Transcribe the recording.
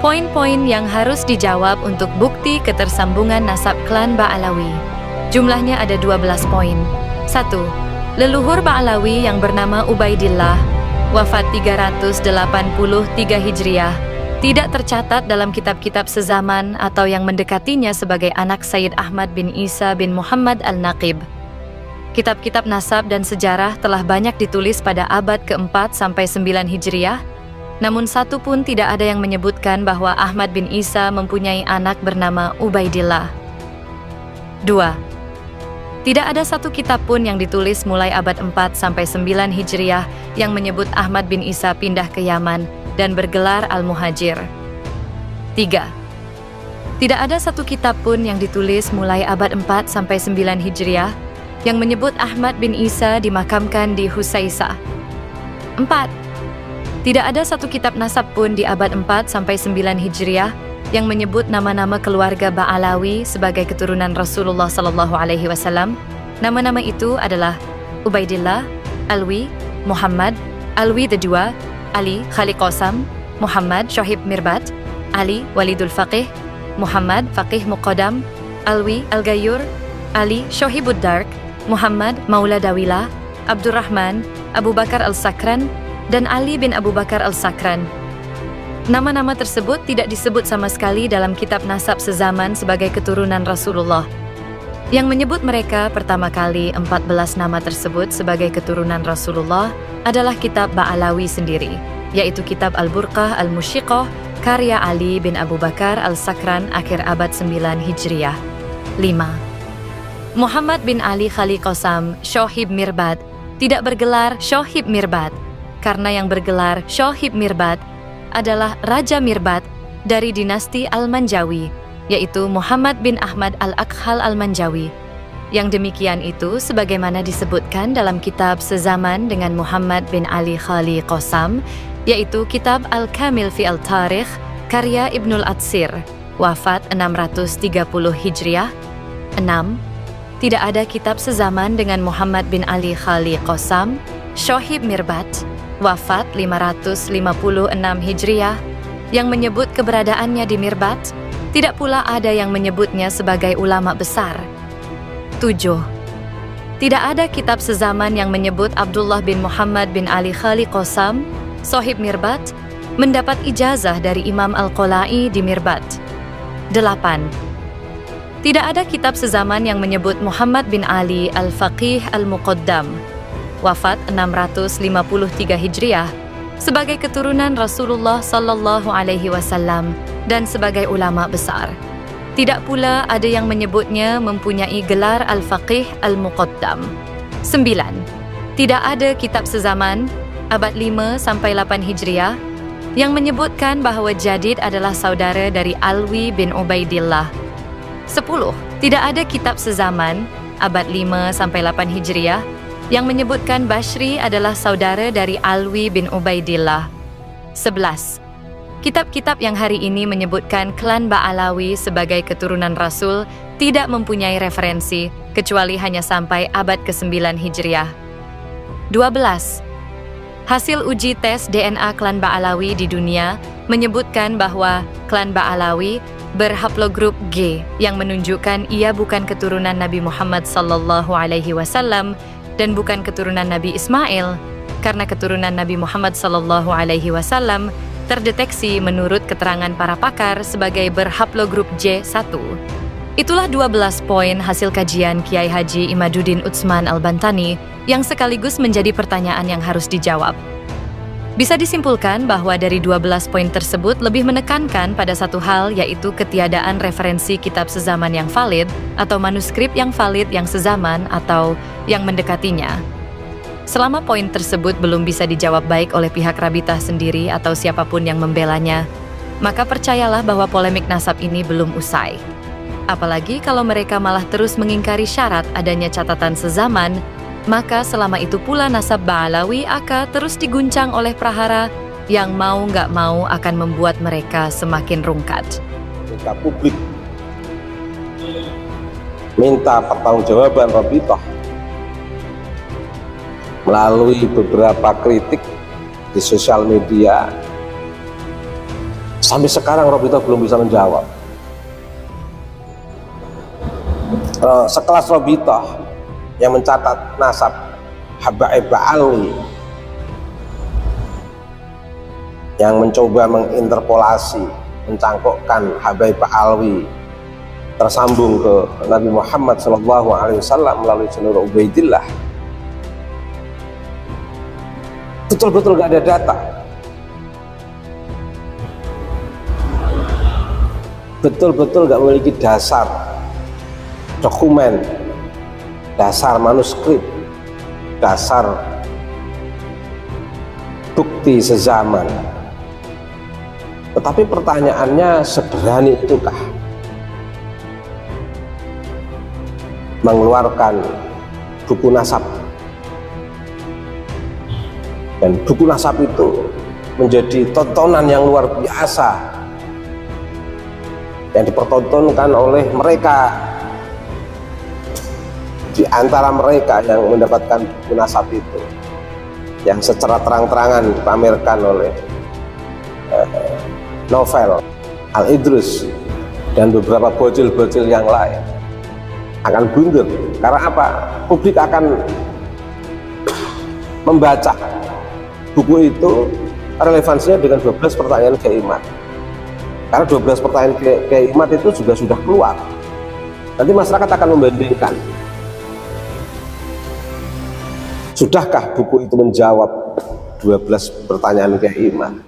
Poin-poin yang harus dijawab untuk bukti ketersambungan nasab klan Ba'alawi. Jumlahnya ada 12 poin. 1. Leluhur Ba'alawi yang bernama Ubaidillah, wafat 383 Hijriah, tidak tercatat dalam kitab-kitab sezaman atau yang mendekatinya sebagai anak Sayyid Ahmad bin Isa bin Muhammad al-Naqib. Kitab-kitab nasab dan sejarah telah banyak ditulis pada abad ke-4 sampai 9 Hijriah, namun satu pun tidak ada yang menyebutkan bahwa Ahmad bin Isa mempunyai anak bernama Ubaidillah. 2. Tidak ada satu kitab pun yang ditulis mulai abad 4 sampai 9 Hijriah yang menyebut Ahmad bin Isa pindah ke Yaman dan bergelar Al-Muhajir. 3. Tidak ada satu kitab pun yang ditulis mulai abad 4 sampai 9 Hijriah yang menyebut Ahmad bin Isa dimakamkan di Husaisah. 4. Tidak ada satu kitab nasab pun di abad 4 sampai 9 Hijriah yang menyebut nama-nama keluarga Ba'alawi sebagai keturunan Rasulullah SAW. Nama-nama itu adalah Ubaidillah, Alwi, Muhammad, Alwi II, Ali Khali Qasam, Muhammad Shohib Mirbat, Ali Walidul Faqih, Muhammad Faqih Muqaddam, Alwi Al-Gayyur, Ali Shohibud Dark, Muhammad Maula Dawila, Abdurrahman, Abu Bakar Al-Sakran, dan Ali bin Abu Bakar Al-Sakran. Nama-nama tersebut tidak disebut sama sekali dalam kitab nasab sezaman sebagai keturunan Rasulullah. Yang menyebut mereka pertama kali 14 nama tersebut sebagai keturunan Rasulullah adalah kitab Ba'alawi sendiri, yaitu kitab Al-Burqah Al-Mushiqah karya Ali bin Abu Bakar Al-Sakran akhir abad 9 Hijriah. 5. Muhammad bin Ali Khali Qasam Shohib Mirbat tidak bergelar Shohib Mirbat, karena yang bergelar Shohib Mirbat adalah Raja Mirbat dari dinasti Al-Manjawi, yaitu Muhammad bin Ahmad Al-Akhal Al-Manjawi. Yang demikian itu sebagaimana disebutkan dalam kitab sezaman dengan Muhammad bin Ali Khali Qasam, yaitu kitab Al-Kamil fi Al-Tarikh karya Ibnul Atsir, wafat 630 Hijriah. 6. Tidak ada kitab sezaman dengan Muhammad bin Ali Khali Qasam, Shohib Mirbat, wafat 556 Hijriah, yang menyebut keberadaannya di Mirbat. Tidak pula ada yang menyebutnya sebagai ulama besar. 7. Tidak ada kitab sezaman yang menyebut Abdullah bin Muhammad bin Ali Khali Qasam, Shohib Mirbat, mendapat ijazah dari Imam Al-Qolai di Mirbat. 8. Tidak ada kitab sezaman yang menyebut Muhammad bin Ali Al-Faqih Al-Muqaddam, wafat 653 Hijriah, sebagai keturunan Rasulullah SAW dan sebagai ulama besar. Tidak pula ada yang menyebutnya mempunyai gelar Al-Faqih Al-Muqaddam. 9. Tidak ada kitab sezaman abad 5 sampai 8 Hijriah yang menyebutkan bahawa Jadid adalah saudara dari Alwi bin Ubaidillah. 10. Tidak ada kitab sezaman abad 5 sampai 8 Hijriah yang menyebutkan Bashri adalah saudara dari Alwi bin Ubaidillah. 11. Kitab-kitab yang hari ini menyebutkan klan Ba'alawi sebagai keturunan Rasul tidak mempunyai referensi, kecuali hanya sampai abad ke-9 Hijriah. 12. Hasil uji tes DNA klan Ba'alawi di dunia menyebutkan bahwa klan Ba'alawi berhaplogrup G, yang menunjukkan ia bukan keturunan Nabi Muhammad SAW dan bukan keturunan Nabi Ismail, karena keturunan Nabi Muhammad SAW terdeteksi menurut keterangan para pakar sebagai berhaplogrup J1. Itulah 12 poin hasil kajian Kiai Haji Imaduddin Utsman Al-Bantani yang sekaligus menjadi pertanyaan yang harus dijawab. Bisa disimpulkan bahwa dari 12 poin tersebut lebih menekankan pada satu hal, yaitu ketiadaan referensi kitab sezaman yang valid atau manuskrip yang valid yang sezaman atau yang mendekatinya. Selama poin tersebut belum bisa dijawab baik oleh pihak Rabitah sendiri atau siapapun yang membelanya, maka percayalah bahwa polemik nasab ini belum usai. Apalagi kalau mereka malah terus mengingkari syarat adanya catatan sezaman, maka selama itu pula nasab Ba'alawi akan terus diguncang oleh prahara yang mau nggak mau akan membuat mereka semakin rungkat. Minta publik, minta pertanggungjawaban Rabitah melalui beberapa kritik di sosial media. Sampai sekarang Robito belum bisa menjawab. Sekelas Robito yang mencatat nasab Habaib Alwi, yang mencoba menginterpolasi, mencangkokkan Habaib Alwi tersambung ke Nabi Muhammad SAW melalui jalur Ubaidillah, betul-betul gak ada data, betul-betul gak memiliki dasar dokumen, dasar manuskrip, dasar bukti sezaman. Tetapi pertanyaannya, seberani itukah mengeluarkan buku nasab? Dan buku nasab itu menjadi tontonan yang luar biasa yang dipertontonkan oleh mereka, di antara mereka yang mendapatkan buku nasab itu, yang secara terang-terangan dipamerkan oleh Novel Al-Idrus dan beberapa bocil-bocil yang lain, akan blunder. Karena apa? Publik akan membaca buku itu relevansinya dengan 12 pertanyaan Kiai Imad. Karena 12 pertanyaan Kiai Imad itu juga sudah keluar. Nanti masyarakat akan membandingkan, sudahkah buku itu menjawab 12 pertanyaan Kiai Imad?